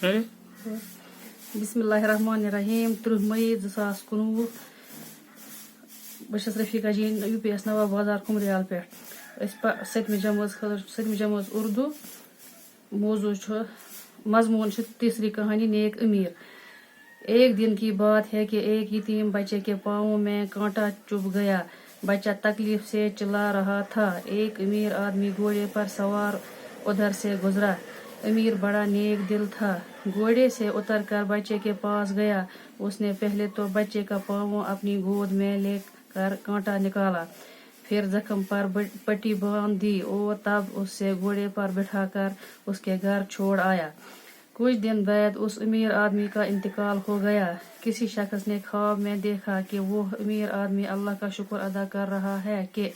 بسم اللہ الرحمن الرحیم 30 مئی 2019 بس رفیقہ جی UPS نواب بازار کمریال پہ ستمہ جمٲژ اردو موضوع مضمون تیسری کہانی نیک امیر. ایک دن کی بات ہے کہ ایک یتیم بچے کے پاؤں میں کانٹا چبھ گیا. بچہ تکلیف سے چلا رہا تھا. ایک امیر آدمی گھوڑے پر سوار ادھر سے گزرا. امیر بڑا نیک دل تھا. گھوڑے سے اتر کر بچے کے پاس گیا. اس نے پہلے تو بچے کا پاؤں اپنی گود میں لے کر کانٹا نکالا، پھر زخم پر پٹی باندھ دی اور تب اسے گھوڑے پر بٹھا کر اس کے گھر چھوڑ آیا. کچھ دن بعد اس امیر آدمی کا انتقال ہو گیا. کسی شخص نے خواب میں دیکھا کہ وہ امیر آدمی اللہ کا شکر ادا کر رہا ہے کہ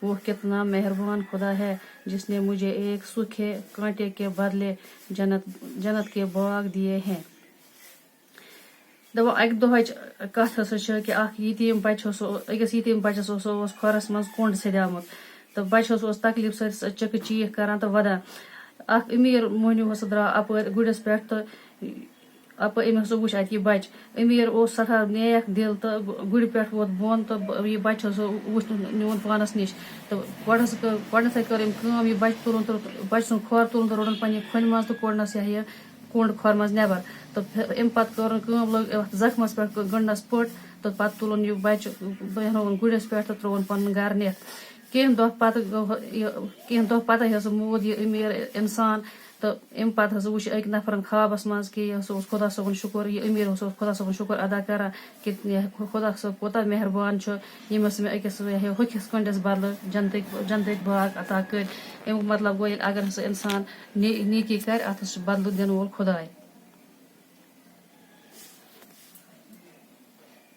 وہ کتنا مہربان خدا ہے جس نے مجھے ایک سوکھے کانٹے کے بدلے جنت کے باغ دیے ہیں. اکہ دہچ کت ہسا کہ أکِس یتیم بچس کھۄرس منٛز کوٚنٛڈ سیٚدیٛامُت تہٕ بچس تکلیف سۭتۍ چِکہٕ چیٖخ کران تہٕ ودان. اکھ امیر موہنیو ہسا درٛاو اپٲرۍ گُرِس پٮ۪ٹھ تہٕ أمۍ ہسا وُچھ اتہِ یہِ بچہِ. امیر اوس سٮ۪ٹھاہ نیک دل تہٕ گُرِ پٮ۪ٹھ ووت بۄن تہٕ یہِ بچہِ ہسا وُچھ نیوٗن پانس نِش تہٕ گۄڈنیٚتھٕے کٔر أمۍ کٲم. یہِ بچہِ تُلُن تہٕ بچہِ سُنٛد کھۄر تُلُن تہٕ روٚڑُن پننہِ کھۄنہِ منٛز تہٕ کوٚڑنس یہِ کوٚنٛڈ کھۄرٕ منٛز نٮ۪بر تہٕ امہِ پتہٕ کٔرٕن کٲم، لٲگ اتھ زخمس پٮ۪ٹھ گنڈنس پٔٹ تہٕ پتہٕ تُلُن یہِ بچہِ بیٚہنووُن گُرِس پٮ۪ٹھ تہٕ ترٛووُن پنُن گرٕ نِتھ. کینٛہہ دۄہ پتہٕ ہسا موٗد یہِ امیر انسان تہٕ امہِ پتہٕ ہسا وُچھ أکۍ نفرن خوابس منٛز کہ یہِ ہسا اوس خۄدا صٲبُن شُکر، یہِ امیر ہسا اوس خۄدا صٲبُن شُکر ادا کران کہ خۄدا صٲب کوٗتاہ مہربان چھُ ییٚمۍ ہسا مےٚ أکِس ہوٚکھِس کٔنٛڈِس بدلہٕ جنتٕکۍ باغ عطا کٔرۍ. امیُک مطلب گوٚو اگر ہسا انسان نیکی کرِ اتھ ہسا چھُ بدلہٕ دِنہٕ وول خۄداے.